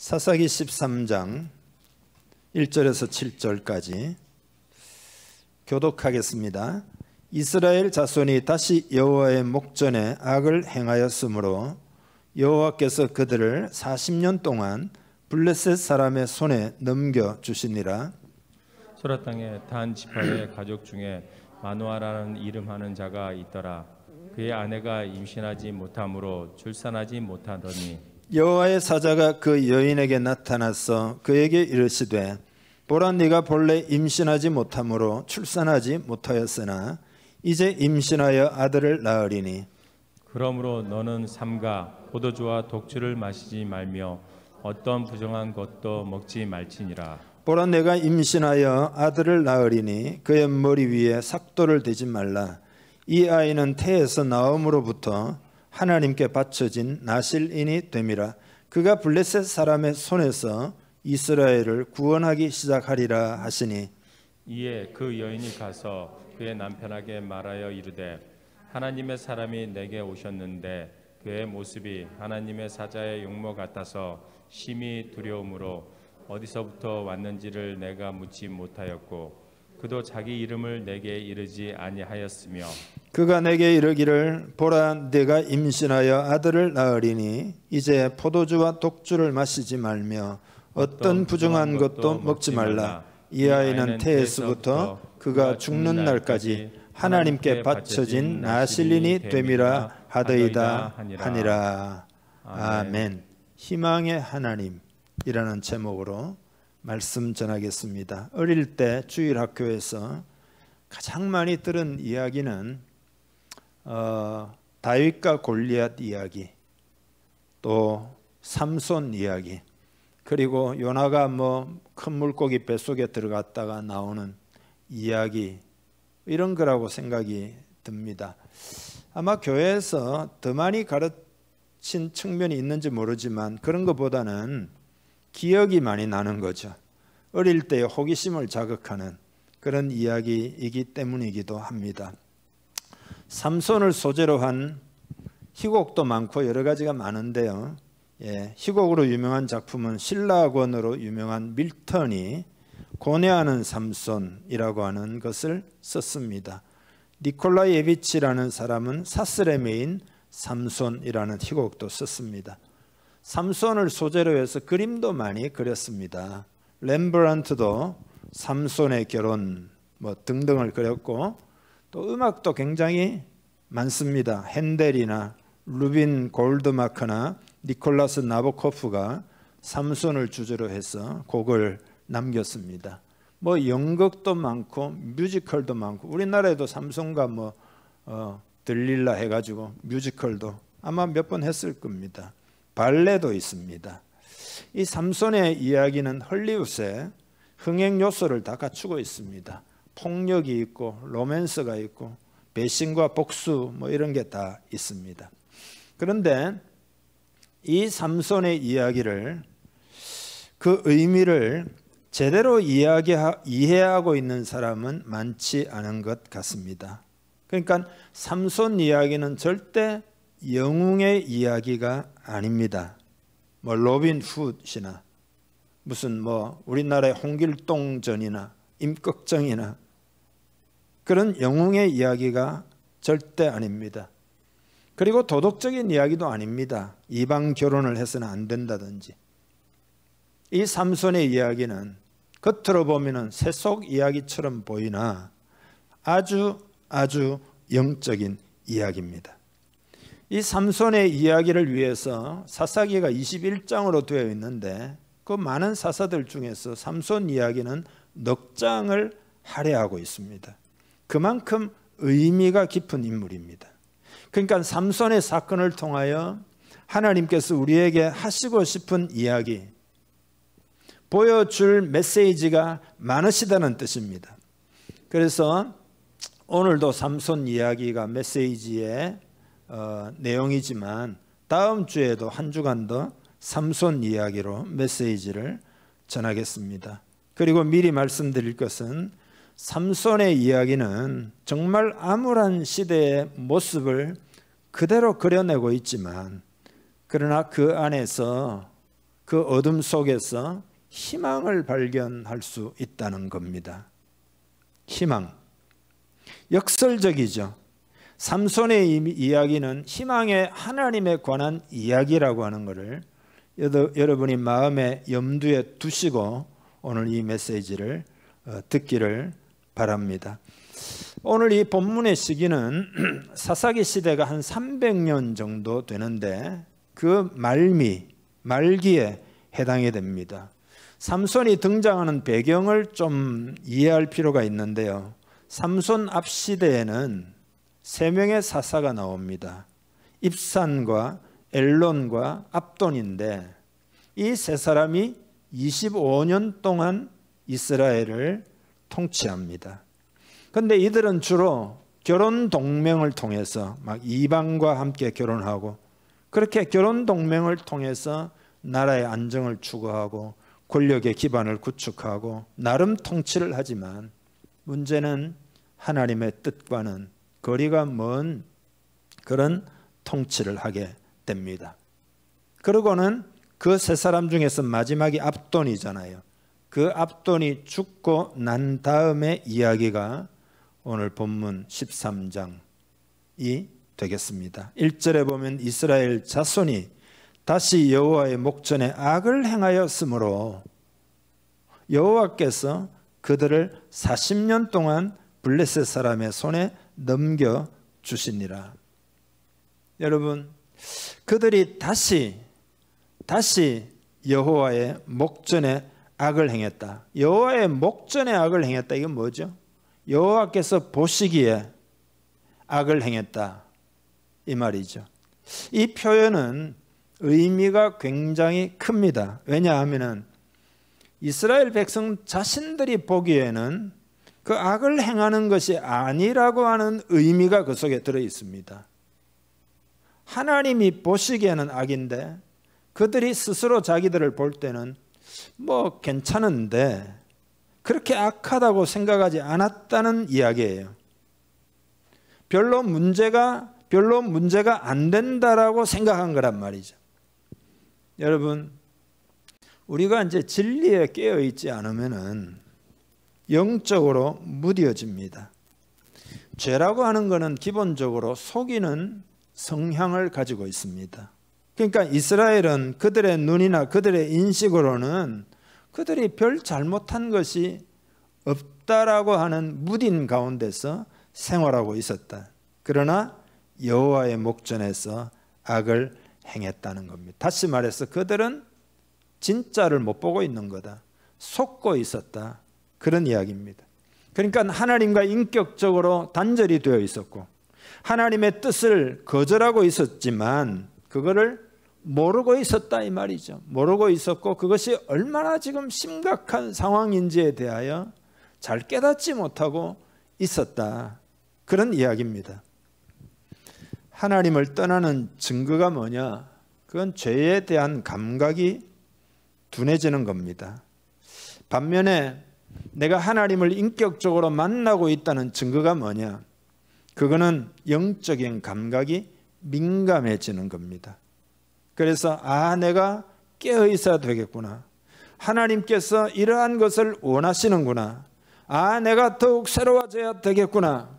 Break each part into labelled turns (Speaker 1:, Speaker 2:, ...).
Speaker 1: 사사기 13장 1절에서 7절까지 교독하겠습니다. 이스라엘 자손이 다시 여호와의 목전에 악을 행하였으므로 여호와께서 그들을 40년 동안 블레셋 사람의 손에 넘겨주시니라.
Speaker 2: 소라 땅에 단 지파의 가족 중에 마누아라는 이름하는 자가 있더라. 그의 아내가 임신하지 못하므로 출산하지 못하더니
Speaker 1: 여호와의 사자가 그 여인에게 나타나서 그에게 이르시되 보라, 네가 본래 임신하지 못하므로 출산하지 못하였으나 이제 임신하여 아들을 낳으리니
Speaker 2: 그러므로 너는 삼가 포도주와 독주를 마시지 말며 어떤 부정한 것도 먹지 말지니라.
Speaker 1: 보라, 내가 임신하여 아들을 낳으리니 그의 머리 위에 삭도를 대지 말라. 이 아이는 태에서 나옴으로부터 하나님께 바쳐진 나실인이 됨이라. 그가 블레셋 사람의 손에서 이스라엘을 구원하기 시작하리라 하시니
Speaker 2: 이에 그 여인이 가서 그의 남편에게 말하여 이르되 하나님의 사람이 내게 오셨는데 그의 모습이 하나님의 사자의 용모 같아서 심히 두려움으로 어디서부터 왔는지를 내가 묻지 못하였고 그도 자기 이름을 내게 이르지 아니하였으며
Speaker 1: 그가 내게 이르기를 보라, 네가 임신하여 아들을 낳으리니 이제 포도주와 독주를 마시지 말며 어떤 부정한 것도 먹지 말라. 이 아이는 태에서부터 그가 죽는 날까지 하나님께 바쳐진 나실인이 됨이라 하더이다 하니라. 아멘. 희망의 하나님이라는 제목으로 말씀 전하겠습니다. 어릴 때 주일학교에서 가장 많이 들은 이야기는 다윗과 골리앗 이야기, 또 삼손 이야기, 그리고 요나가 큰 물고기 뱃속에 들어갔다가 나오는 이야기, 이런 거라고 생각이 듭니다. 아마 교회에서 더 많이 가르친 측면이 있는지 모르지만 그런 것보다는 기억이 많이 나는 거죠. 어릴 때의 호기심을 자극하는 그런 이야기이기 때문이기도 합니다. 삼손을 소재로 한 희곡도 많고 여러 가지가 많은데요. 희곡으로 유명한 작품은 신라권으로 유명한 밀턴이 고뇌하는 삼손이라고 하는 것을 썼습니다. 니콜라 예비치라는 사람은 사슬의 메인 삼손이라는 희곡도 썼습니다. 삼손을 소재로 해서 그림도 많이 그렸습니다. 렘브란트도 삼손의 결혼 등등을 그렸고 또 음악도 굉장히 많습니다. 핸델이나 루빈 골드마크나 니콜라스 나보코프가 삼손을 주제로 해서 곡을 남겼습니다. 연극도 많고 뮤지컬도 많고 우리나라에도 삼손과 들릴라 해가지고 뮤지컬도 아마 몇 번 했을 겁니다. 발레도 있습니다. 이 삼손의 이야기는 헐리우드에 흥행 요소를 다 갖추고 있습니다. 폭력이 있고 로맨스가 있고 배신과 복수 이런 게 다 있습니다. 그런데 이 삼손의 이야기를 그 의미를 제대로 이해하고 있는 사람은 많지 않은 것 같습니다. 그러니까 삼손 이야기는 절대 영웅의 이야기가 아닙니다. 로빈 훗이나 무슨 우리나라의 홍길동전이나 임꺽정이나 그런 영웅의 이야기가 절대 아닙니다. 그리고 도덕적인 이야기도 아닙니다. 이방 결혼을 해서는 안 된다든지. 이 삼손의 이야기는 겉으로 보면 세속 이야기처럼 보이나 아주 영적인 이야기입니다. 이 삼손의 이야기를 위해서 사사기가 21장으로 되어 있는데 그 많은 사사들 중에서 삼손 이야기는 넉 장을 할애하고 있습니다. 그만큼 의미가 깊은 인물입니다. 그러니까 삼손의 사건을 통하여 하나님께서 우리에게 하시고 싶은 이야기, 보여줄 메시지가 많으시다는 뜻입니다. 그래서 오늘도 삼손 이야기가 메시지의 내용이지만 다음 주에도 한 주간 더 삼손 이야기로 메시지를 전하겠습니다. 그리고 미리 말씀드릴 것은 삼손의 이야기는 정말 암울한 시대의 모습을 그대로 그려내고 있지만 그러나 그 안에서 그 어둠 속에서 희망을 발견할 수 있다는 겁니다. 희망. 역설적이죠. 삼손의 이야기는 희망의 하나님에 관한 이야기라고 하는 것을 여러분이 마음에 염두에 두시고 오늘 이 메시지를 듣기를 바랍니다. 오늘 이 본문의 시기는 사사기 시대가 한 300년 정도 되는데 그 말기에 해당이 됩니다. 삼손이 등장하는 배경을 좀 이해할 필요가 있는데요. 삼손 앞 시대에는 3명의 사사가 나옵니다. 입산과 엘론과 압돈인데 이 세 사람이 25년 동안 이스라엘을 통치합니다. 그런데 이들은 주로 결혼 동맹을 통해서 막 이방과 함께 결혼하고 그렇게 결혼 동맹을 통해서 나라의 안정을 추구하고 권력의 기반을 구축하고 나름 통치를 하지만 문제는 하나님의 뜻과는 거리가 먼 그런 통치를 하게 됩니다. 그러고는 그 세 사람 중에서 마지막이 압돈이잖아요. 그 압돈이 죽고 난 다음의 이야기가 오늘 본문 13장이 되겠습니다. 1절에 보면 이스라엘 자손이 다시 여호와의 목전에 악을 행하였으므로 여호와께서 그들을 40년 동안 블레셋 사람의 손에 넘겨주시니라. 여러분, 그들이 다시 여호와의 목전에 악을 행했다. 여호와의 목전에 악을 행했다. 이건 뭐죠? 여호와께서 보시기에 악을 행했다. 이 말이죠. 이 표현은 의미가 굉장히 큽니다. 왜냐하면 이스라엘 백성 자신들이 보기에는 그 악을 행하는 것이 아니라고 하는 의미가 그 속에 들어 있습니다. 하나님이 보시기에는 악인데 그들이 스스로 자기들을 볼 때는 뭐 괜찮은데 그렇게 악하다고 생각하지 않았다는 이야기예요. 별로 문제가 안 된다라고 생각한 거란 말이죠. 여러분, 우리가 이제 진리에 깨어 있지 않으면은 영적으로 무뎌집니다. 죄라고 하는 것은 기본적으로 속이는 성향을 가지고 있습니다. 그러니까 이스라엘은 그들의 눈이나 그들의 인식으로는 그들이 별 잘못한 것이 없다라고 하는 무딘 가운데서 생활하고 있었다. 그러나 여호와의 목전에서 악을 행했다는 겁니다. 다시 말해서 그들은 진짜를 못 보고 있는 거다. 속고 있었다. 그런 이야기입니다. 그러니까 하나님과 인격적으로 단절이 되어 있었고 하나님의 뜻을 거절하고 있었지만 그거를 모르고 있었다 이 말이죠. 모르고 있었고 그것이 얼마나 지금 심각한 상황인지에 대하여 잘 깨닫지 못하고 있었다. 그런 이야기입니다. 하나님을 떠나는 증거가 뭐냐? 그건 죄에 대한 감각이 둔해지는 겁니다. 반면에 내가 하나님을 인격적으로 만나고 있다는 증거가 뭐냐? 그거는 영적인 감각이 민감해지는 겁니다. 그래서 내가 깨어 있어야 되겠구나. 하나님께서 이러한 것을 원하시는구나. 내가 더욱 새로워져야 되겠구나.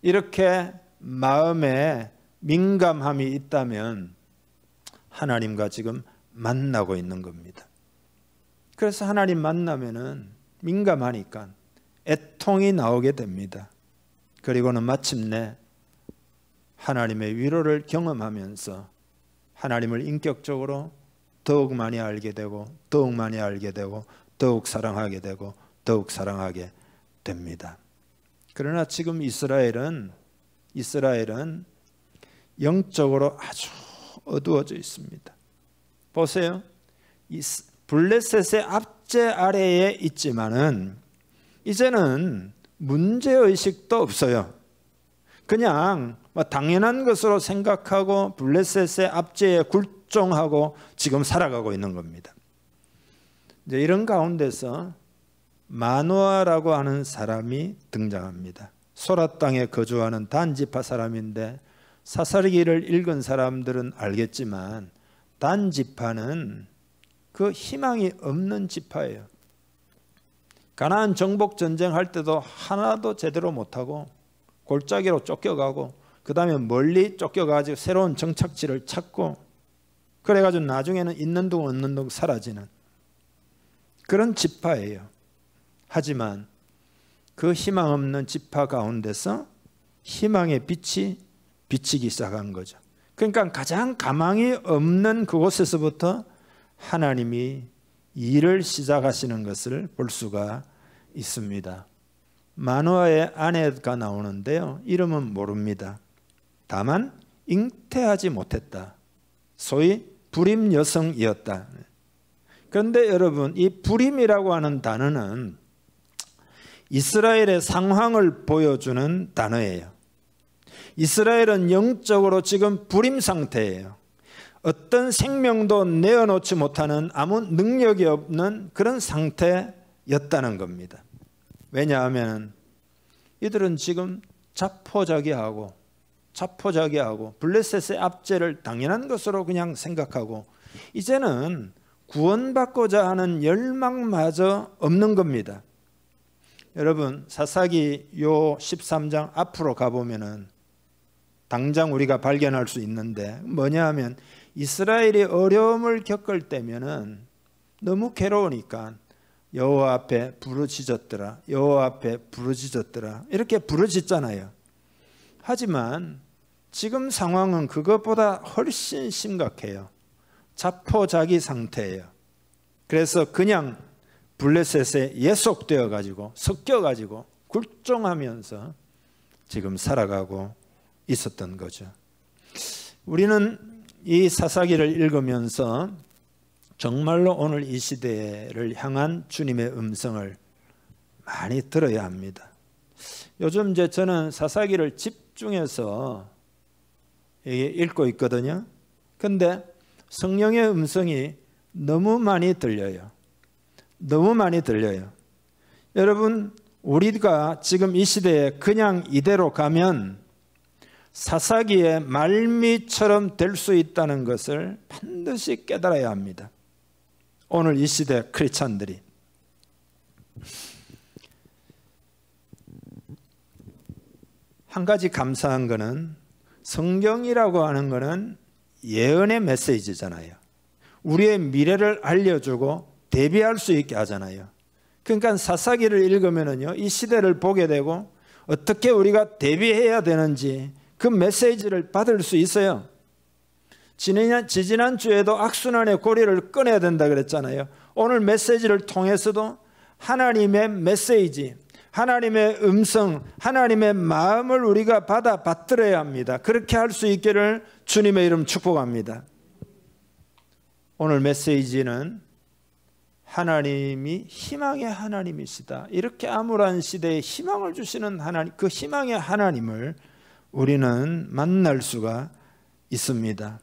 Speaker 1: 이렇게 마음에 민감함이 있다면 하나님과 지금 만나고 있는 겁니다. 그래서 하나님 만나면은 민감하니까 애통이 나오게 됩니다. 그리고는 마침내 하나님의 위로를 경험하면서 하나님을 인격적으로 더욱 많이 알게 되고 더욱 많이 알게 되고 더욱 사랑하게 되고 더욱 사랑하게 됩니다. 그러나 지금 이스라엘은 영적으로 아주 어두워져 있습니다. 보세요. 블레셋의 압제 아래에 있지만은 이제는 문제의식도 없어요. 그냥 당연한 것으로 생각하고 블레셋의 압제에 굴종하고 지금 살아가고 있는 겁니다. 이제 이런 가운데서 마노아라고 하는 사람이 등장합니다. 소라 땅에 거주하는 단 지파 사람인데 사사기를 읽은 사람들은 알겠지만 단 지파는 그 희망이 없는 지파예요. 가나안 정복 전쟁할 때도 하나도 제대로 못하고 골짜기로 쫓겨가고 그 다음에 멀리 쫓겨가지고 새로운 정착지를 찾고 그래가지고 나중에는 있는 둥 없는 둥 사라지는 그런 지파예요. 하지만 그 희망 없는 지파 가운데서 희망의 빛이 비치기 시작한 거죠. 그러니까 가장 가망이 없는 그곳에서부터 하나님이 일을 시작하시는 것을 볼 수가 있습니다. 마누아의 아내가 나오는데요, 이름은 모릅니다. 다만 잉태하지 못했다. 소위 불임 여성이었다. 그런데 여러분, 이 불임이라고 하는 단어는 이스라엘의 상황을 보여주는 단어예요. 이스라엘은 영적으로 지금 불임 상태예요. 어떤 생명도 내어놓지 못하는 아무 능력이 없는 그런 상태였다는 겁니다. 왜냐하면 이들은 지금 자포자기하고 블레셋의 압제를 당연한 것으로 그냥 생각하고 이제는 구원받고자 하는 열망마저 없는 겁니다. 여러분, 사사기 요 13장 앞으로 가보면은 당장 우리가 발견할 수 있는데 뭐냐 하면 이스라엘이 어려움을 겪을 때면은 너무 괴로우니까 여호와 앞에 부르짖었더라, 여호와 앞에 부르짖었더라 이렇게 부르짖잖아요. 하지만 지금 상황은 그것보다 훨씬 심각해요. 자포자기 상태예요. 그래서 그냥 블레셋에 예속되어 가지고 섞여 가지고 굴종하면서 지금 살아가고 있었던 거죠. 우리는 이 사사기를 읽으면서 정말로 오늘 이 시대를 향한 주님의 음성을 많이 들어야 합니다. 요즘 이제 저는 사사기를 집중해서 읽고 있거든요. 그런데 성령의 음성이 너무 많이 들려요. 너무 많이 들려요. 여러분, 우리가 지금 이 시대에 그냥 이대로 가면 사사기의 말미처럼 될 수 있다는 것을 반드시 깨달아야 합니다. 오늘 이 시대 크리스찬들이. 한 가지 감사한 것은 성경이라고 하는 것은 예언의 메시지잖아요. 우리의 미래를 알려주고 대비할 수 있게 하잖아요. 그러니까 사사기를 읽으면요, 이 시대를 보게 되고 어떻게 우리가 대비해야 되는지 그 메시지를 받을 수 있어요. 지지난주에도 악순환의 고리를 끊어야 된다 그랬잖아요. 오늘 메시지를 통해서도 하나님의 메시지, 하나님의 음성, 하나님의 마음을 우리가 받들어야 합니다. 그렇게 할 수 있기를 주님의 이름 축복합니다. 오늘 메시지는 하나님이 희망의 하나님이시다. 이렇게 암울한 시대에 희망을 주시는 하나님, 그 희망의 하나님을 우리는 만날 수가 있습니다.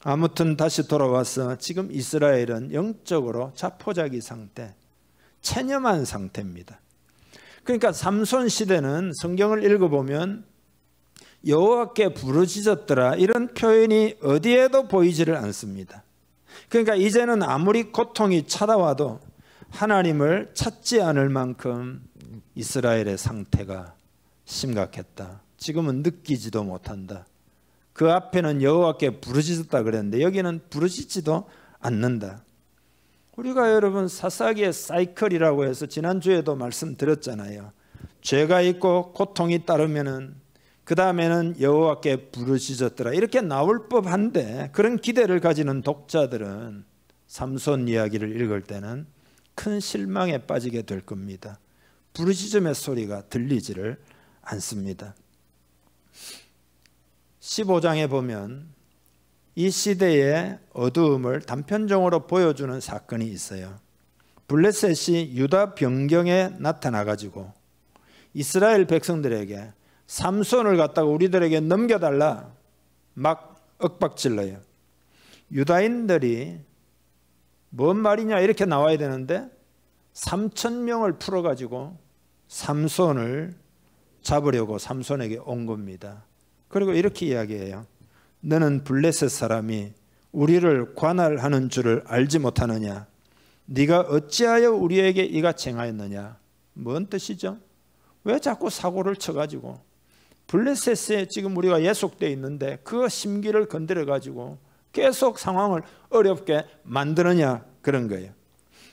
Speaker 1: 아무튼 다시 돌아와서 지금 이스라엘은 영적으로 자포자기 상태, 체념한 상태입니다. 그러니까 삼손 시대는 성경을 읽어보면 여호와께 부르짖었더라 이런 표현이 어디에도 보이지를 않습니다. 그러니까 이제는 아무리 고통이 찾아와도 하나님을 찾지 않을 만큼 이스라엘의 상태가 심각했다. 지금은 느끼지도 못한다. 그 앞에는 여호와께 부르짖었다 그랬는데 여기는 부르짖지도 않는다. 우리가 여러분 사사기의 사이클이라고 해서 지난주에도 말씀드렸잖아요. 죄가 있고 고통이 따르면은 그 다음에는 여호와께 부르짖었더라 이렇게 나올 법한데 그런 기대를 가지는 독자들은 삼손 이야기를 읽을 때는 큰 실망에 빠지게 될 겁니다. 부르짖음의 소리가 들리지를 않습니다. 15장에 보면 이 시대의 어두움을 단편적으로 보여주는 사건이 있어요. 블레셋이 유다 변경에 나타나가지고 이스라엘 백성들에게 삼손을 갖다가 우리들에게 넘겨달라 막 윽박질러요. 유다인들이 뭔 말이냐 이렇게 나와야 되는데 3,000명을 풀어가지고 삼손을 잡으려고 삼손에게 온 겁니다. 그리고 이렇게 이야기해요. 너는 블레셋 사람이 우리를 관할하는 줄을 알지 못하느냐? 네가 어찌하여 우리에게 이같이 행하였느냐? 뭔 뜻이죠? 왜 자꾸 사고를 쳐가지고 블레셋에 지금 우리가 예속되어 있는데 그 심기를 건드려가지고 계속 상황을 어렵게 만드느냐, 그런 거예요.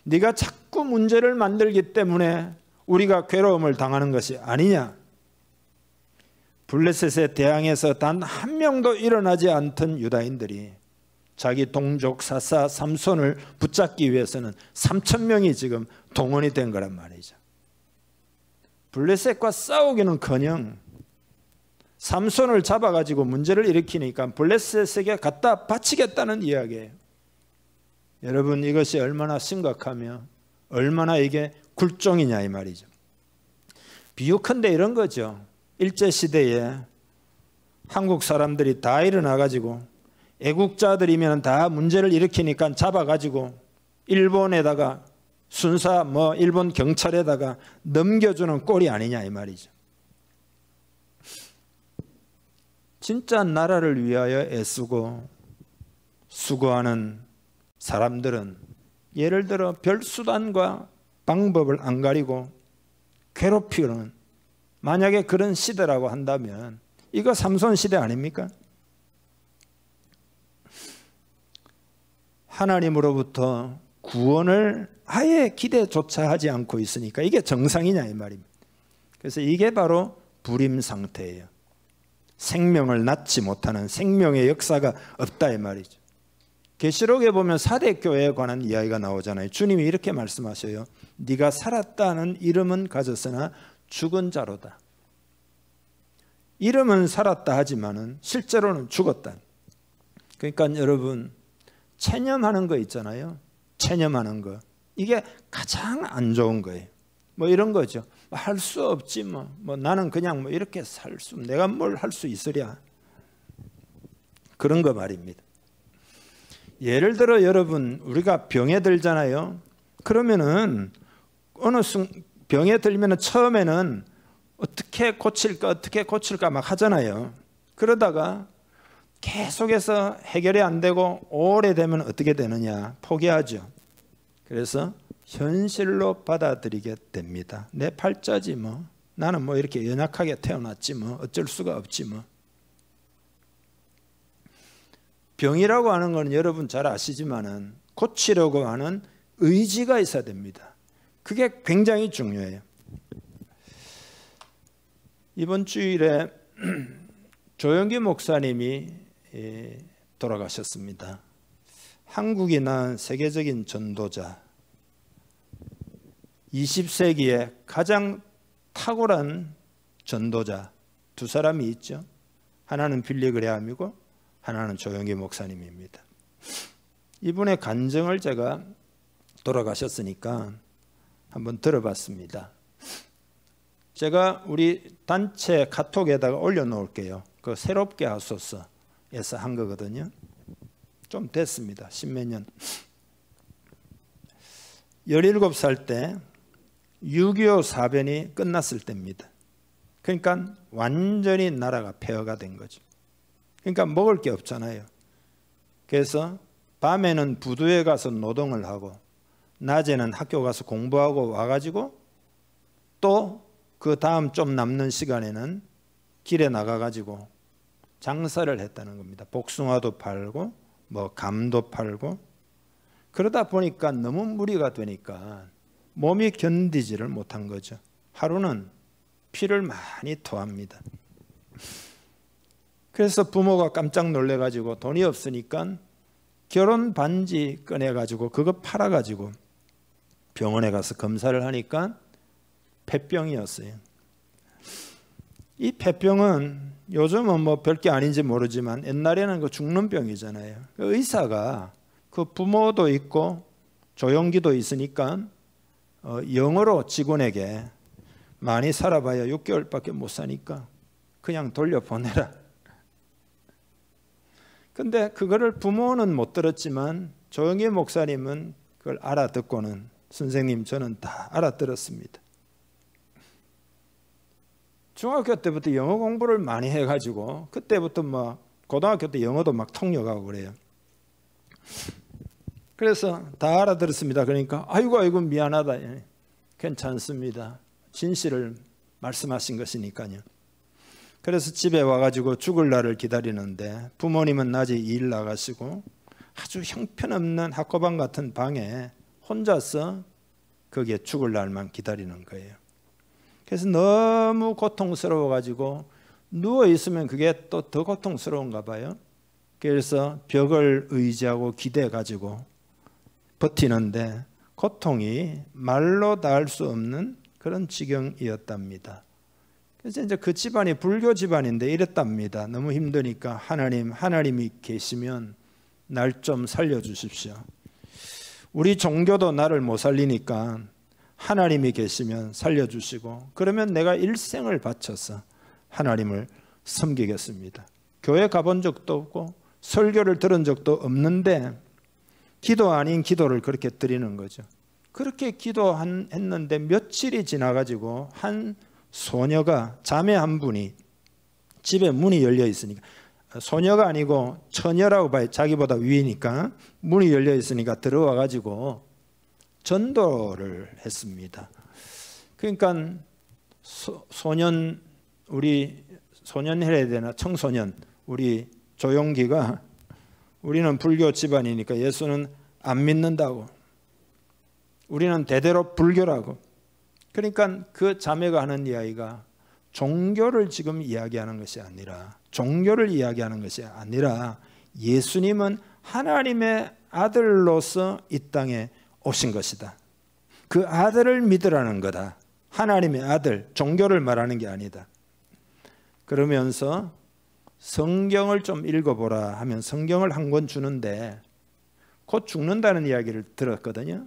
Speaker 1: 네가 자꾸 문제를 만들기 때문에 우리가 괴로움을 당하는 것이 아니냐? 블레셋에 대항해서 단 한 명도 일어나지 않던 유다인들이 자기 동족 사사 삼손을 붙잡기 위해서는 3,000명이 지금 동원이 된 거란 말이죠. 블레셋과 싸우기는커녕 삼손을 잡아가지고 문제를 일으키니까 블레셋에게 갖다 바치겠다는 이야기예요. 여러분, 이것이 얼마나 심각하며 얼마나 이게 굴종이냐 이 말이죠. 비유컨대 이런 거죠. 일제시대에 한국 사람들이 다 일어나가지고 애국자들이면 다 문제를 일으키니까 잡아가지고 일본에다가 순사 일본 경찰에다가 넘겨주는 꼴이 아니냐 이 말이죠. 진짜 나라를 위하여 애쓰고 수고하는 사람들은 예를 들어 별 수단과 방법을 안 가리고 괴롭히는, 만약에 그런 시대라고 한다면 이거 삼손 시대 아닙니까? 하나님으로부터 구원을 아예 기대조차 하지 않고 있으니까 이게 정상이냐 이 말입니다. 그래서 이게 바로 불임 상태예요. 생명을 낳지 못하는, 생명의 역사가 없다 이 말이죠. 계시록에 보면 사대 교회에 관한 이야기가 나오잖아요. 주님이 이렇게 말씀하셔요. 네가 살았다는 이름은 가졌으나 죽은 자로다. 이름은 살았다 하지만은 실제로는 죽었다. 그러니까 여러분, 체념하는 거 있잖아요. 체념하는 거. 이게 가장 안 좋은 거예요. 이런 거죠. 할 수 없지 나는 그냥 이렇게 살 수, 내가 뭘 할 수 있으랴. 그런 거 말입니다. 예를 들어 여러분, 우리가 병에 들잖아요. 그러면은 병에 들면은 처음에는 어떻게 고칠까 막 하잖아요. 그러다가 계속해서 해결이 안 되고 오래되면 어떻게 되느냐? 포기하죠. 그래서 현실로 받아들이게 됩니다. 내 팔자지 나는 이렇게 연약하게 태어났지 어쩔 수가 없지 병이라고 하는 건 여러분 잘 아시지만은 고치려고 하는 의지가 있어야 됩니다. 그게 굉장히 중요해요. 이번 주일에 조영기 목사님이 돌아가셨습니다. 한국이 낳은 세계적인 전도자, 20세기에 가장 탁월한 전도자 두 사람이 있죠. 하나는 빌리 그레함이고 하나는 조영기 목사님입니다. 이분의 간증을 제가 돌아가셨으니까 한번 들어봤습니다. 제가 우리 단체 카톡에다가 올려놓을게요. 그 새롭게 하소서에서 한 거거든요. 좀 됐습니다. 십몇 년. 17살 때 6.25 사변이 끝났을 때입니다. 그러니까 완전히 나라가 폐허가 된 거죠. 그러니까 먹을 게 없잖아요. 그래서 밤에는 부두에 가서 노동을 하고 낮에는 학교 가서 공부하고 와가지고 또 그 다음 좀 남는 시간에는 길에 나가가지고 장사를 했다는 겁니다. 복숭아도 팔고 감도 팔고. 그러다 보니까 너무 무리가 되니까 몸이 견디지를 못한 거죠. 하루는 피를 많이 토합니다. 그래서 부모가 깜짝 놀래가지고 돈이 없으니까 결혼 반지 꺼내가지고 그거 팔아가지고 병원에 가서 검사를 하니까 폐병이었어요. 이 폐병은 요즘은 별게 아닌지 모르지만 옛날에는 그 죽는 병이잖아요. 그 의사가 그 부모도 있고 조용기도 있으니까 영어로 직원에게 많이 살아봐야 6개월밖에 못 사니까 그냥 돌려보내라. 근데 그거를 부모는 못 들었지만 조영기 목사님은 그걸 알아듣고는 선생님 저는 다 알아들었습니다. 중학교 때부터 영어 공부를 많이 해가지고 그때부터 고등학교 때 영어도 막 통역하고 그래요. 그래서 다 알아들었습니다. 그러니까 아이고 미안하다. 괜찮습니다. 진실을 말씀하신 것이니까요. 그래서 집에 와가지고 죽을 날을 기다리는데 부모님은 낮에 일 나가시고 아주 형편없는 학고방 같은 방에 혼자서 거기에 죽을 날만 기다리는 거예요. 그래서 너무 고통스러워가지고 누워있으면 그게 또 더 고통스러운가 봐요. 그래서 벽을 의지하고 기대가지고 버티는데 고통이 말로 닿을 수 없는 그런 지경이었답니다. 그래서 이제 그 집안이 불교 집안인데 이랬답니다. 너무 힘드니까 하나님이 계시면 날 좀 살려주십시오. 우리 종교도 나를 못 살리니까 하나님이 계시면 살려주시고 그러면 내가 일생을 바쳐서 하나님을 섬기겠습니다. 교회 가본 적도 없고 설교를 들은 적도 없는데 기도 아닌 기도를 그렇게 드리는 거죠. 그렇게 기도했는데 며칠이 지나가지고 한 소녀가 자매 한 분이 집에 문이 열려 있으니까 소녀가 아니고 처녀라고 봐요. 자기보다 위니까 문이 열려 있으니까 들어와 가지고 전도를 했습니다. 그러니까 우리 소년 해야 되나 청소년 우리 조용기가 우리는 불교 집안이니까 예수는 안 믿는다고 우리는 대대로 불교라고 그러니까 그 자매가 하는 이야기가 종교를 지금 이야기하는 것이 아니라 종교를 이야기하는 것이 아니라 예수님은 하나님의 아들로서 이 땅에 오신 것이다. 그 아들을 믿으라는 거다. 하나님의 아들, 종교를 말하는 게 아니다. 그러면서 성경을 좀 읽어보라 하면 성경을 한 권 주는데 곧 죽는다는 이야기를 들었거든요.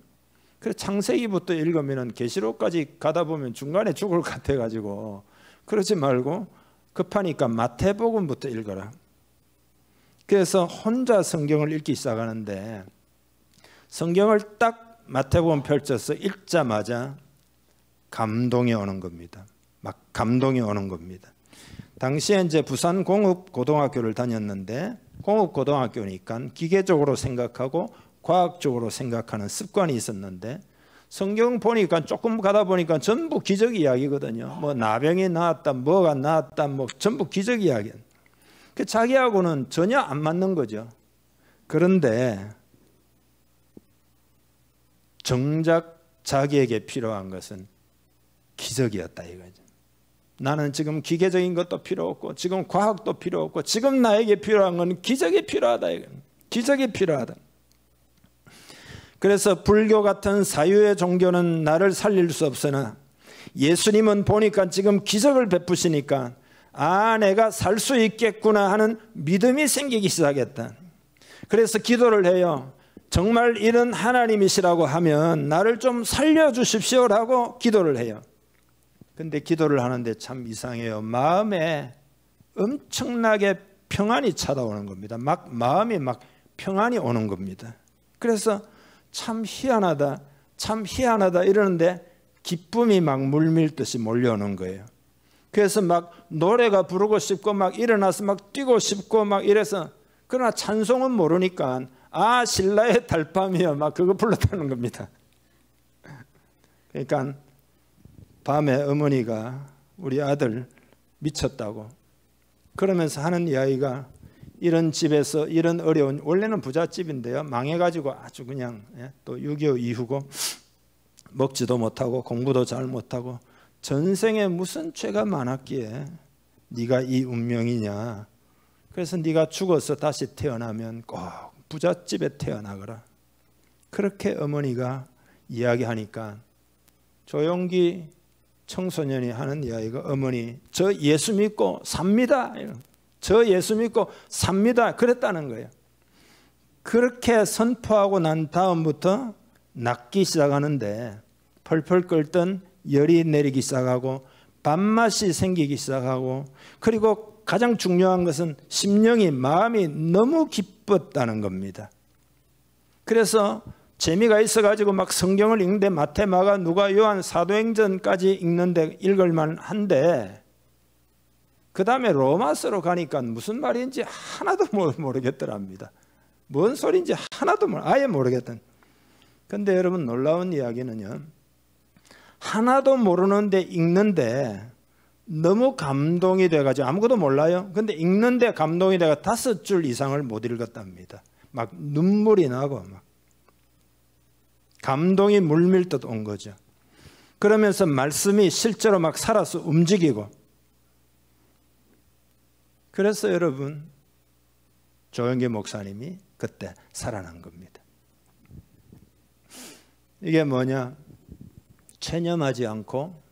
Speaker 1: 그래서 창세기부터 읽으면 계시록까지 가다 보면 중간에 죽을 것 같아가지고 그러지 말고 급하니까 마태복음부터 읽어라. 그래서 혼자 성경을 읽기 시작하는데 성경을 딱 마태복음 펼쳐서 읽자마자 감동이 오는 겁니다. 막 감동이 오는 겁니다. 당시에 이제 부산 공업고등학교를 다녔는데 공업고등학교니까 기계적으로 생각하고 과학적으로 생각하는 습관이 있었는데 성경 보니까 조금 가다 보니까 전부 기적 이야기거든요. 뭐 나병이 나았다, 뭐가 나았다, 뭐 전부 기적 이야기. 자기하고는 전혀 안 맞는 거죠. 그런데 정작 자기에게 필요한 것은 기적이었다 이거죠. 나는 지금 기계적인 것도 필요 없고 지금 과학도 필요 없고 지금 나에게 필요한 건 기적이 필요하다 이거. 기적이 필요하다. 그래서 불교 같은 사유의 종교는 나를 살릴 수 없으나 예수님은 보니까 지금 기적을 베푸시니까 아 내가 살 수 있겠구나 하는 믿음이 생기기 시작했다. 그래서 기도를 해요. 정말 이런 하나님이시라고 하면 나를 좀 살려주십시오라고 기도를 해요. 근데 기도를 하는데 참 이상해요. 마음에 엄청나게 평안이 찾아오는 겁니다. 마음이 평안이 오는 겁니다. 그래서 참 희한하다 이러는데 기쁨이 물밀듯이 몰려오는 거예요. 그래서 노래가 부르고 싶고 일어나서 뛰고 싶고 이래서 그러나 찬송은 모르니까 아 신라의 달밤이여 그거 불렀다는 겁니다. 그러니까 밤에 어머니가 우리 아들 미쳤다고 그러면서 하는 이야기가 이런 집에서 이런 어려운 원래는 부잣집인데요 망해가지고 아주 그냥 또 6.25 이후고 먹지도 못하고 공부도 잘 못하고 전생에 무슨 죄가 많았기에 네가 이 운명이냐. 그래서 네가 죽어서 다시 태어나면 꼭 부잣집에 태어나거라. 그렇게 어머니가 이야기하니까 조용기 청소년이 하는 이야기가 어머니 저 예수 믿고 삽니다. 저 예수 믿고 삽니다. 그랬다는 거예요. 그렇게 선포하고 난 다음부터 낫기 시작하는데 펄펄 끓던 열이 내리기 시작하고 밥맛이 생기기 시작하고 그리고 가장 중요한 것은 심령이 마음이 너무 기뻤다는 겁니다. 그래서 재미가 있어가지고 성경을 읽는데 마태, 마가, 누가, 요한, 사도행전까지 읽는데 읽을만 한데 그 다음에 로마서로 가니까 무슨 말인지 하나도 모르겠더랍니다. 뭔 소리인지 하나도 아예 모르겠던. 근데 여러분 놀라운 이야기는요, 하나도 모르는데 읽는데 너무 감동이 돼가지고 아무것도 몰라요. 근데 읽는데 감동이 돼가 5줄 이상을 못 읽었답니다. 막 눈물이 나고 막 감동이 물밀듯 온 거죠. 그러면서 말씀이 실제로 막 살아서 움직이고. 그래서 여러분 조영기 목사님이 그때 살아난 겁니다. 이게 뭐냐? 체념하지 않고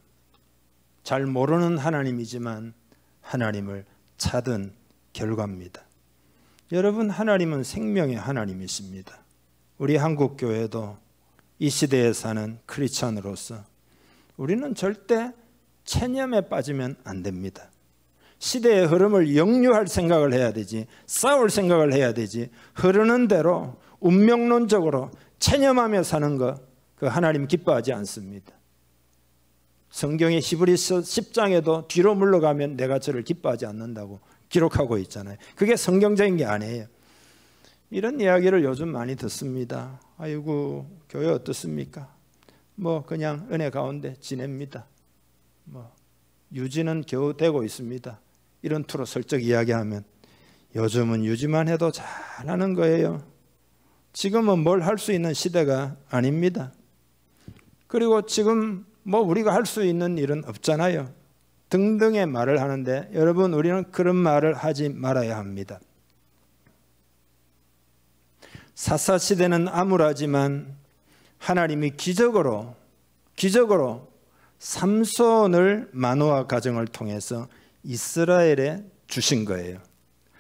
Speaker 1: 잘 모르는 하나님이지만 하나님을 찾은 결과입니다. 여러분, 하나님은 생명의 하나님이십니다. 우리 한국교회도 이 시대에 사는 크리스찬으로서 우리는 절대 체념에 빠지면 안 됩니다. 시대의 흐름을 역류할 생각을 해야 되지, 싸울 생각을 해야 되지, 흐르는 대로 운명론적으로 체념하며 사는 거, 그 하나님 기뻐하지 않습니다. 성경의 히브리서 10장에도 뒤로 물러가면 내가 저를 기뻐하지 않는다고 기록하고 있잖아요. 그게 성경적인 게 아니에요. 이런 이야기를 요즘 많이 듣습니다. 아이고, 교회 어떻습니까? 뭐 그냥 은혜 가운데 지냅니다. 뭐 유지는 겨우 되고 있습니다. 이런 투로 슬쩍 이야기하면 요즘은 유지만 해도 잘하는 거예요. 지금은 뭘 할 수 있는 시대가 아닙니다. 그리고 지금 뭐 우리가 할 수 있는 일은 없잖아요. 등등의 말을 하는데 여러분, 우리는 그런 말을 하지 말아야 합니다. 사사시대는 암울하지만 하나님이 기적으로 삼손을 마노아 가정을 통해서 이스라엘에 주신 거예요.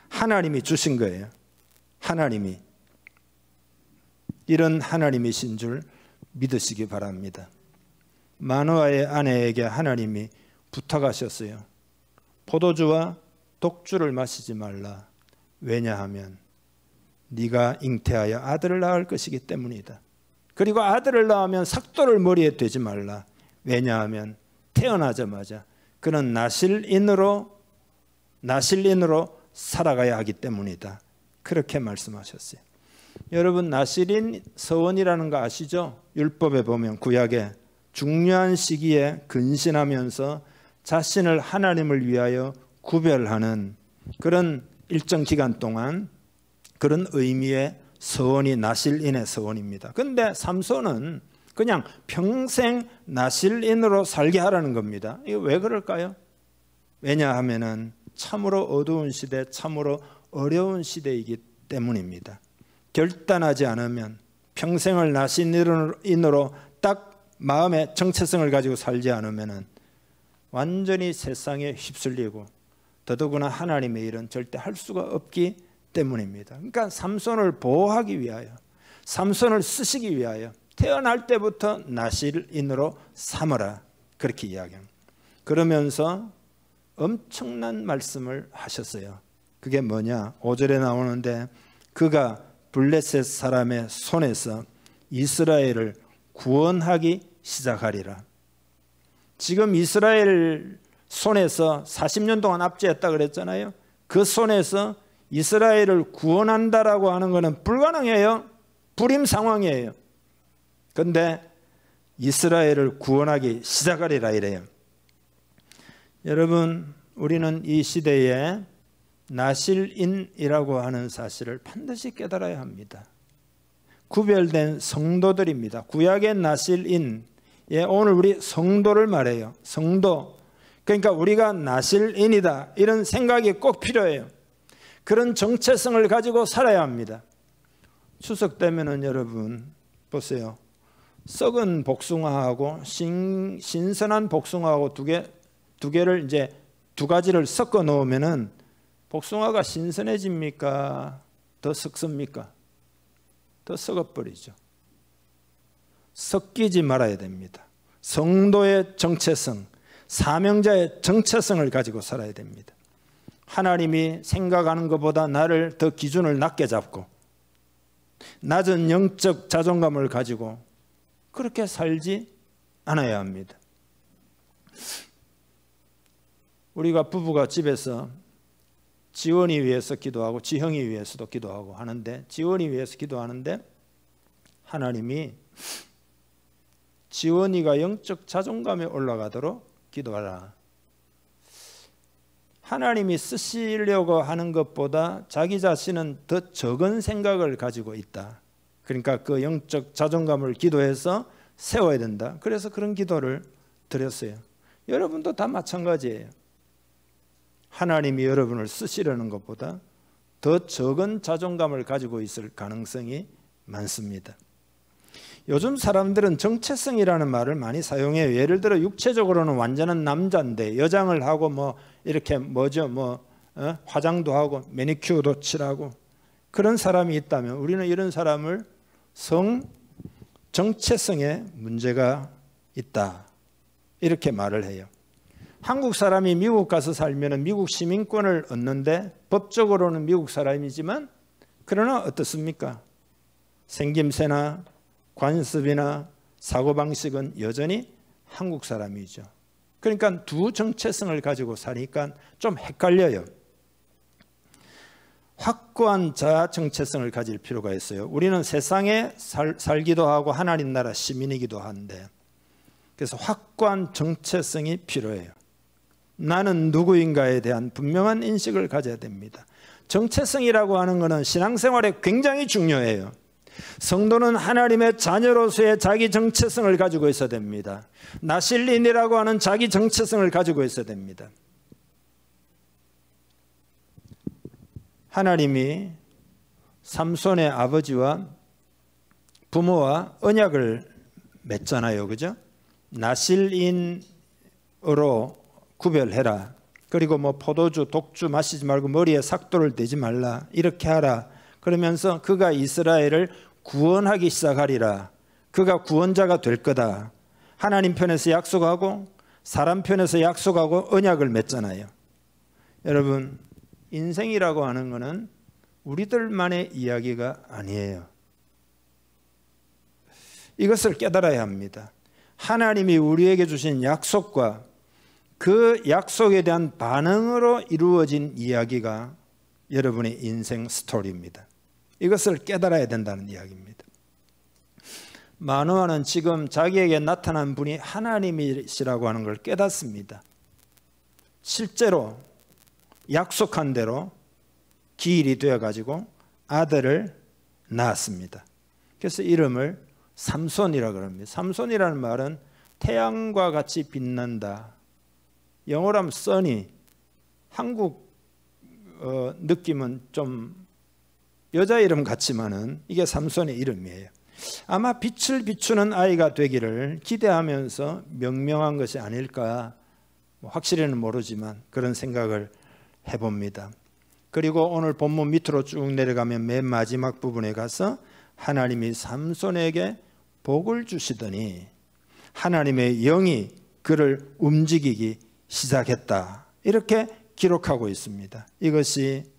Speaker 1: 하나님이 주신 거예요. 하나님이. 이런 하나님이신 줄 믿으시기 바랍니다. 마노아의 아내에게 하나님이 부탁하셨어요. 포도주와 독주를 마시지 말라. 왜냐하면 네가 잉태하여 아들을 낳을 것이기 때문이다. 그리고 아들을 낳으면 삭도를 머리에 대지 말라. 왜냐하면 태어나자마자 그는 나실인으로 살아가야 하기 때문이다. 그렇게 말씀하셨어요. 여러분, 나실인 서원이라는 거 아시죠? 율법에 보면 구약에 중요한 시기에 근신하면서 자신을 하나님을 위하여 구별하는 그런 일정 기간 동안 그런 의미의 서원이 나실인의 서원입니다. 그런데 삼손은 그냥 평생 나실인으로 살게 하라는 겁니다. 이거 왜 그럴까요? 왜냐하면 참으로 어두운 시대, 참으로 어려운 시대이기 때문입니다. 결단하지 않으면, 평생을 나실인으로 딱 마음의 정체성을 가지고 살지 않으면 완전히 세상에 휩쓸리고 더더구나 하나님의 일은 절대 할 수가 없기 때문입니다. 그러니까 삼손을 보호하기 위하여, 삼손을 쓰시기 위하여 태어날 때부터 나실인으로 삼으라, 그렇게 이야기합니다. 그러면서 엄청난 말씀을 하셨어요. 그게 뭐냐? 5절에 나오는데 그가 블레셋 사람의 손에서 이스라엘을 구원하기 시작하리라. 지금 이스라엘 손에서 40년 동안 압제했다 그랬잖아요. 그 손에서 이스라엘을 구원한다라고 하는 것은 불가능해요. 불임 상황이에요. 그런데 이스라엘을 구원하기 시작하리라 이래요. 여러분, 우리는 이 시대에 나실인이라고 하는 사실을 반드시 깨달아야 합니다. 구별된 성도들입니다. 구약의 나실인, 오늘 우리 성도를 말해요. 성도. 그러니까 우리가 나실인이다, 이런 생각이 꼭 필요해요. 그런 정체성을 가지고 살아야 합니다. 추석 되면은 여러분 보세요. 썩은 복숭아하고 신선한 복숭아하고 두 개를 이제 두 가지를 섞어 놓으면은 복숭아가 신선해집니까? 더 썩습니까? 더 썩어버리죠. 섞이지 말아야 됩니다. 성도의 정체성, 사명자의 정체성을 가지고 살아야 됩니다. 하나님이 생각하는 것보다 나를 더 기준을 낮게 잡고 낮은 영적 자존감을 가지고 그렇게 살지 않아야 합니다. 우리가 부부가 집에서 지원이 위해서 기도하고 지형이 위해서도 기도하고 하는데, 지원이 위해서 기도하는데 하나님이 지원이가 영적 자존감에 올라가도록 기도하라. 하나님이 쓰시려고 하는 것보다 자기 자신은 더 적은 생각을 가지고 있다. 그러니까 그 영적 자존감을 기도해서 세워야 된다. 그래서 그런 기도를 드렸어요. 여러분도 다 마찬가지예요. 하나님이 여러분을 쓰시려는 것보다 더 적은 자존감을 가지고 있을 가능성이 많습니다. 요즘 사람들은 정체성이라는 말을 많이 사용해요. 예를 들어 육체적으로는 완전한 남자인데 여장을 하고 뭐 이렇게 화장도 하고 매니큐어도 칠하고 그런 사람이 있다면 우리는 이런 사람을 정체성에 문제가 있다 이렇게 말을 해요. 한국 사람이 미국 가서 살면 미국 시민권을 얻는데 법적으로는 미국 사람이지만 그러나 어떻습니까? 생김새나 관습이나 사고방식은 여전히 한국 사람이죠. 그러니까 두 정체성을 가지고 사니까 좀 헷갈려요. 확고한 자아 정체성을 가질 필요가 있어요. 우리는 세상에 살기도 하고 하나님 나라 시민이기도 한데, 그래서 확고한 정체성이 필요해요. 나는 누구인가에 대한 분명한 인식을 가져야 됩니다. 정체성이라고 하는 것은 신앙생활에 굉장히 중요해요. 성도는 하나님의 자녀로서의 자기 정체성을 가지고 있어야 됩니다. 나실린이라고 하는 자기 정체성을 가지고 있어야 됩니다. 하나님이 삼손의 아버지와 부모와 언약을 맺잖아요. 그죠? 나실인으로 구별해라. 그리고 포도주, 독주 마시지 말고 머리에 삭도를 대지 말라. 이렇게 하라. 그러면서 그가 이스라엘을 구원하기 시작하리라. 그가 구원자가 될 거다. 하나님 편에서 약속하고 사람 편에서 약속하고 언약을 맺잖아요. 여러분, 인생이라고 하는 것은 우리들만의 이야기가 아니에요. 이것을 깨달아야 합니다. 하나님이 우리에게 주신 약속과 그 약속에 대한 반응으로 이루어진 이야기가 여러분의 인생 스토리입니다. 이것을 깨달아야 된다는 이야기입니다. 마노아는 지금 자기에게 나타난 분이 하나님이시라고 하는 걸 깨닫습니다. 실제로 약속한 대로 기일이 되어가지고 아들을 낳았습니다. 그래서 이름을 삼손이라고 합니다. 삼손이라는 말은 태양과 같이 빛난다. 영어로 하면 써니. 한국 느낌은 좀 여자 이름 같지만은 이게 삼손의 이름이에요. 아마 빛을 비추는 아이가 되기를 기대하면서 명명한 것이 아닐까, 확실히는 모르지만 그런 생각을 해봅니다. 그리고 오늘 본문 밑으로 쭉 내려가면 맨 마지막 부분에 가서 하나님이 삼손에게 복을 주시더니 하나님의 영이 그를 움직이기 시작했다. 이렇게 기록하고 있습니다. 이것이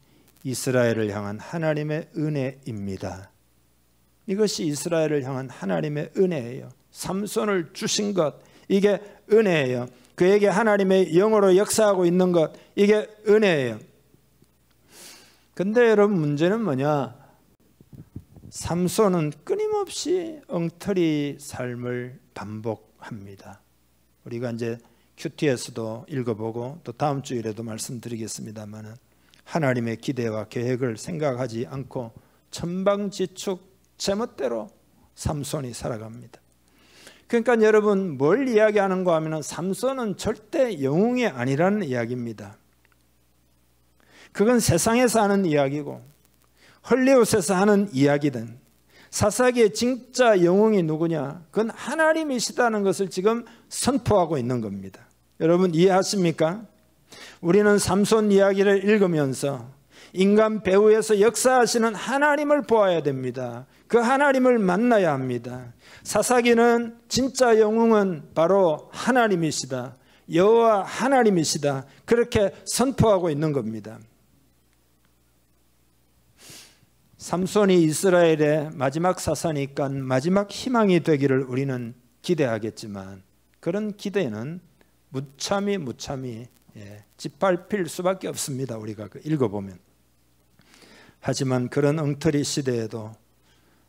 Speaker 1: 이스라엘을 향한 하나님의 은혜입니다. 이것이 이스라엘을 향한 하나님의 은혜예요. 삼손을 주신 것, 이게 은혜예요. 그에게 하나님의 영으로 역사하고 있는 것, 이게 은혜예요. 근데 여러분, 문제는 뭐냐? 삼손은 끊임없이 엉터리 삶을 반복합니다. 우리가 이제 QTS도 읽어보고 또 다음 주일에도 말씀드리겠습니다만, 하나님의 기대와 계획을 생각하지 않고 천방지축 제멋대로 삼손이 살아갑니다. 그러니까 여러분, 뭘 이야기하는가 하면 삼손은 절대 영웅이 아니라는 이야기입니다. 그건 세상에서 하는 이야기고 헐리우드에서 하는 이야기든 사사기의 진짜 영웅이 누구냐? 그건 하나님이시다는 것을 지금 선포하고 있는 겁니다. 여러분, 이해하십니까? 우리는 삼손 이야기를 읽으면서 인간 배후에서 역사하시는 하나님을 보아야 됩니다. 그 하나님을 만나야 합니다. 사사기는 진짜 영웅은 바로 하나님이시다. 여호와 하나님이시다. 그렇게 선포하고 있는 겁니다. 삼손이 이스라엘의 마지막 사사니까 마지막 희망이 되기를 우리는 기대하겠지만 그런 기대는 무참히 짓밟힐 수밖에 없습니다. 우리가 읽어보면. 하지만 그런 엉터리 시대에도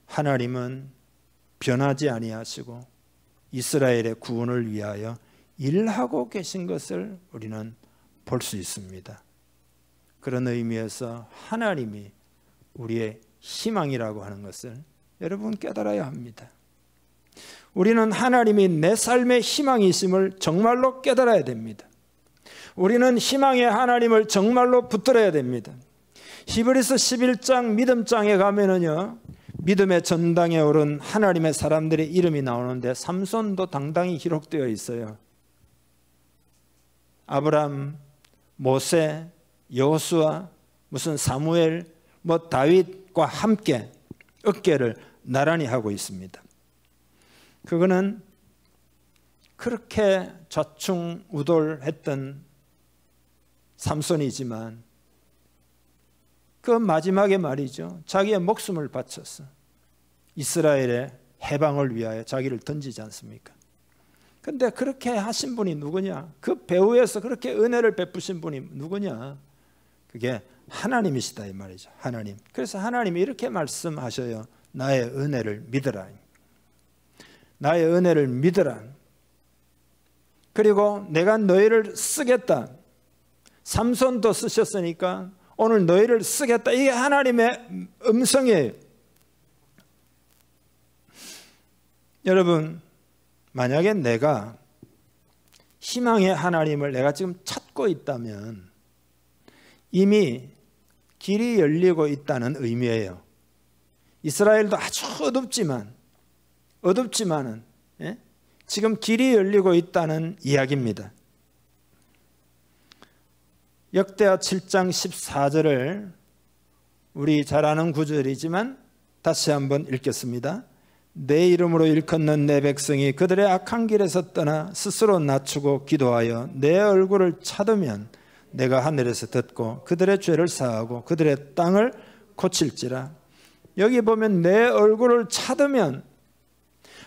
Speaker 1: 하나님은 변하지 아니하시고 이스라엘의 구원을 위하여 일하고 계신 것을 우리는 볼 수 있습니다. 그런 의미에서 하나님이 우리의 희망이라고 하는 것을 여러분 깨달아야 합니다. 우리는 하나님이 내 삶의 희망이심을 정말로 깨달아야 됩니다. 우리는 희망의 하나님을 정말로 붙들어야 됩니다. 히브리서 11장 믿음장에 가면은요, 믿음의 전당에 오른 하나님의 사람들의 이름이 나오는데 삼손도 당당히 기록되어 있어요. 아브람, 모세, 여호수아, 무슨 사무엘, 다윗과 함께 어깨를 나란히 하고 있습니다. 그거는 그렇게 좌충우돌했던 삼손이지만 그 마지막에 말이죠, 자기의 목숨을 바쳐서 이스라엘의 해방을 위하여 자기를 던지지 않습니까? 근데 그렇게 하신 분이 누구냐? 그 배후에서 그렇게 은혜를 베푸신 분이 누구냐? 그게 하나님이시다 이 말이죠. 하나님. 그래서 하나님이 이렇게 말씀하셔요. 나의 은혜를 믿으라. 나의 은혜를 믿으라. 그리고 내가 너희를 쓰겠다. 삼손도 쓰셨으니까 오늘 너희를 쓰겠다. 이게 하나님의 음성이에요. 여러분, 만약에 내가 희망의 하나님을 내가 지금 찾고 있다면 이미 길이 열리고 있다는 의미예요. 이스라엘도 아주 어둡지만은 지금 길이 열리고 있다는 이야기입니다. 역대하 7장 14절을 우리 잘 아는 구절이지만 다시 한번 읽겠습니다. 내 이름으로 일컫는 내 백성이 그들의 악한 길에서 떠나 스스로 낮추고 기도하여 내 얼굴을 찾으면 내가 하늘에서 듣고 그들의 죄를 사하고 그들의 땅을 고칠지라. 여기 보면 내 얼굴을 찾으면,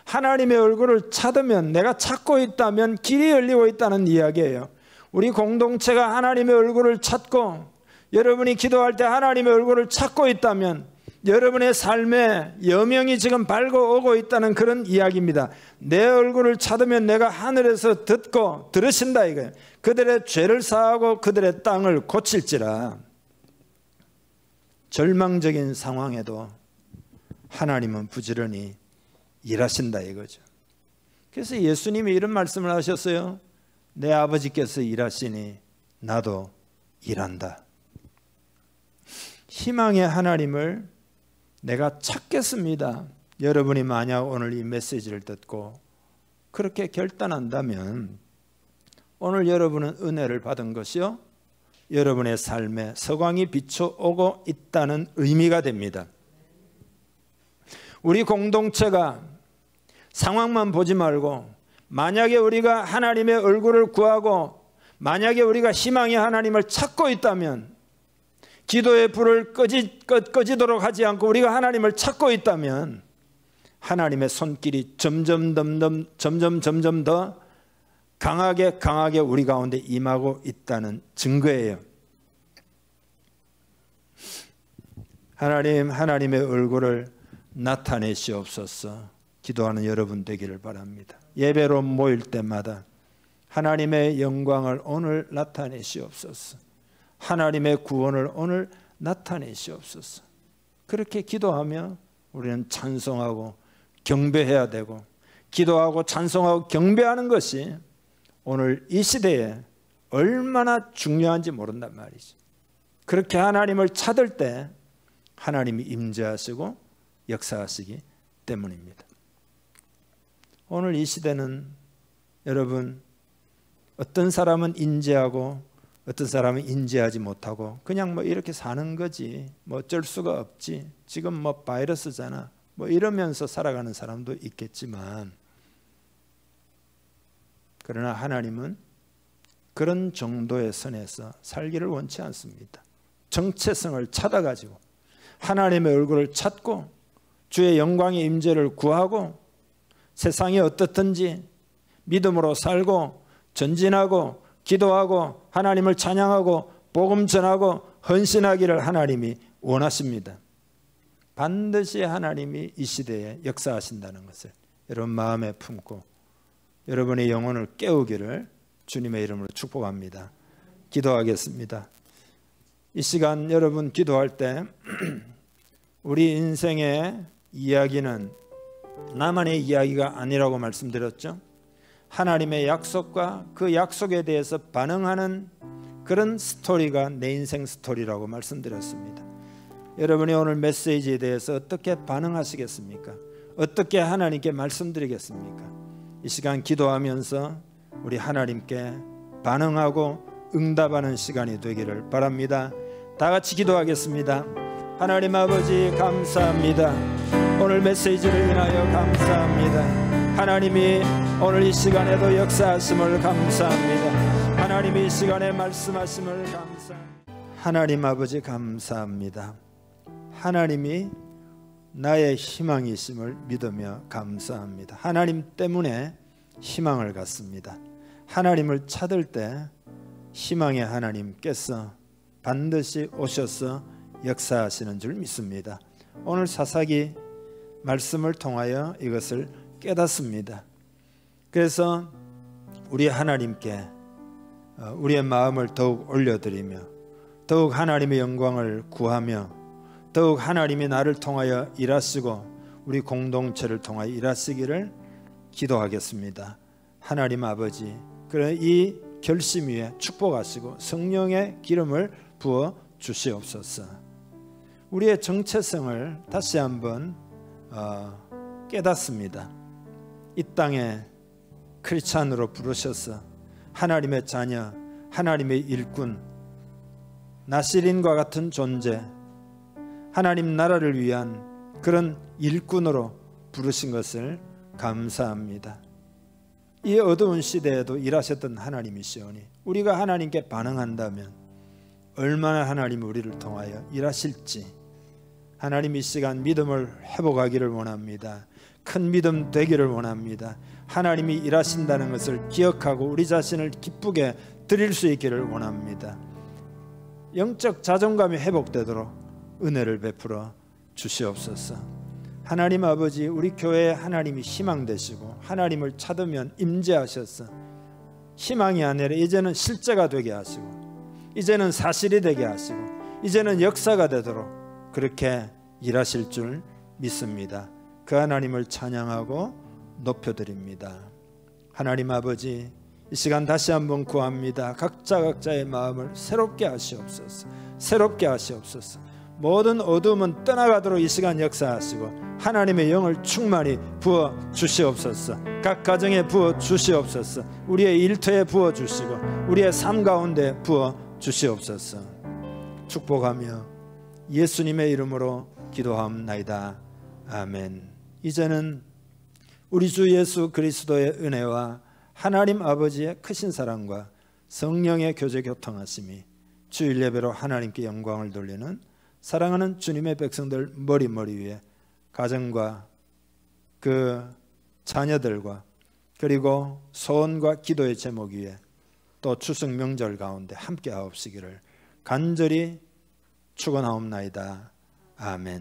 Speaker 1: 하나님의 얼굴을 찾으면, 내가 찾고 있다면 길이 열리고 있다는 이야기예요. 우리 공동체가 하나님의 얼굴을 찾고 여러분이 기도할 때 하나님의 얼굴을 찾고 있다면 여러분의 삶에 여명이 지금 밝아 오고 있다는 그런 이야기입니다. 내 얼굴을 찾으면 내가 하늘에서 듣고 들으신다 이거예요. 그들의 죄를 사하고 그들의 땅을 고칠지라. 절망적인 상황에도 하나님은 부지런히 일하신다 이거죠. 그래서 예수님이 이런 말씀을 하셨어요. 내 아버지께서 일하시니 나도 일한다. 희망의 하나님을 내가 찾겠습니다. 여러분이 만약 오늘 이 메시지를 듣고 그렇게 결단한다면 오늘 여러분은 은혜를 받은 것이요, 여러분의 삶에 서광이 비춰오고 있다는 의미가 됩니다. 우리 공동체가 상황만 보지 말고 만약에 우리가 하나님의 얼굴을 구하고 만약에 우리가 희망의 하나님을 찾고 있다면, 기도의 불을 꺼지도록 하지 않고 우리가 하나님을 찾고 있다면 하나님의 손길이 점점 더 강하게 우리 가운데 임하고 있다는 증거예요. 하나님의 얼굴을 나타내시옵소서. 기도하는 여러분 되기를 바랍니다. 예배로 모일 때마다 하나님의 영광을 오늘 나타내시옵소서. 하나님의 구원을 오늘 나타내시옵소서. 그렇게 기도하며 우리는 찬송하고 경배해야 되고, 기도하고 찬송하고 경배하는 것이 오늘 이 시대에 얼마나 중요한지 모른단 말이죠. 그렇게 하나님을 찾을 때 하나님이 임재하시고 역사하시기 때문입니다. 오늘 이 시대는 여러분, 어떤 사람은 인재하고 어떤 사람은 인지하지 못하고 그냥 이렇게 사는 거지, 어쩔 수가 없지, 지금 바이러스잖아, 이러면서 살아가는 사람도 있겠지만, 그러나 하나님은 그런 정도의 선에서 살기를 원치 않습니다. 정체성을 찾아가지고 하나님의 얼굴을 찾고 주의 영광의 임재를 구하고 세상이 어떻든지 믿음으로 살고 전진하고 기도하고 하나님을 찬양하고 복음 전하고 헌신하기를 하나님이 원하십니다. 반드시 하나님이 이 시대에 역사하신다는 것을 여러분 마음에 품고 여러분의 영혼을 깨우기를 주님의 이름으로 축복합니다. 기도하겠습니다. 이 시간 여러분 기도할 때 우리 인생의 이야기는 나만의 이야기가 아니라고 말씀드렸죠. 하나님의 약속과 그 약속에 대해서 반응하는 그런 스토리가 내 인생 스토리라고 말씀드렸습니다. 여러분이 오늘 메시지에 대해서 어떻게 반응하시겠습니까? 어떻게 하나님께 말씀드리겠습니까? 이 시간 기도하면서 우리 하나님께 반응하고 응답하는 시간이 되기를 바랍니다. 다 같이 기도하겠습니다. 하나님 아버지 감사합니다. 오늘 메시지를 인하여 감사합니다. 하나님이 오늘 이 시간에도 역사하심을 감사합니다. 하나님이 이 시간에 말씀하심을 감사합니다. 하나님 아버지 감사합니다. 하나님이 나의 희망이심을 믿으며 감사합니다. 하나님 때문에 희망을 갖습니다. 하나님을 찾을 때 희망의 하나님께서 반드시 오셔서 역사하시는 줄 믿습니다. 오늘 사사기 말씀을 통하여 이것을 깨닫습니다. 그래서 우리 하나님께 우리의 마음을 더욱 올려드리며 더욱 하나님의 영광을 구하며 더욱 하나님이 나를 통하여 일하시고 우리 공동체를 통하여 일하시기를 기도하겠습니다. 하나님 아버지, 그래 이 결심 위에 축복하시고 성령의 기름을 부어 주시옵소서. 우리의 정체성을 다시 한번 깨닫습니다. 이 땅에 크리스찬으로 부르셔서 하나님의 자녀, 하나님의 일꾼, 나시린과 같은 존재, 하나님 나라를 위한 그런 일꾼으로 부르신 것을 감사합니다. 이 어두운 시대에도 일하셨던 하나님이시오니 우리가 하나님께 반응한다면 얼마나 하나님이 우리를 통하여 일하실지 하나님 이 시간 믿음을 회복하기를 원합니다. 큰 믿음 되기를 원합니다. 하나님이 일하신다는 것을 기억하고 우리 자신을 기쁘게 드릴 수 있기를 원합니다. 영적 자존감이 회복되도록 은혜를 베풀어 주시옵소서. 하나님 아버지, 우리 교회에 하나님이 희망 되시고 하나님을 찾으면 임재하셔서 희망이 아니라 이제는 실제가 되게 하시고 이제는 사실이 되게 하시고 이제는 역사가 되도록 그렇게 일하실 줄 믿습니다. 그 하나님을 찬양하고 높여드립니다. 하나님 아버지, 이 시간 다시 한번 구합니다. 각자의 마음을 새롭게 하시옵소서. 새롭게 하시옵소서. 모든 어둠은 떠나가도록 이 시간 역사하시고 하나님의 영을 충만히 부어 주시옵소서. 각 가정에 부어 주시옵소서. 우리의 일터에 부어 주시고 우리의 삶 가운데 부어 주시옵소서. 축복하며 예수님의 이름으로 기도하옵나이다. 아멘. 이제는 우리 주 예수 그리스도의 은혜와 하나님 아버지의 크신 사랑과 성령의 교제 교통하심이 주일 예배로 하나님께 영광을 돌리는 사랑하는 주님의 백성들 머리 위에 가정과 그 자녀들과 그리고 소원과 기도의 제목 위에 또 추석 명절 가운데 함께 하옵시기를 간절히 축원하옵나이다. 아멘.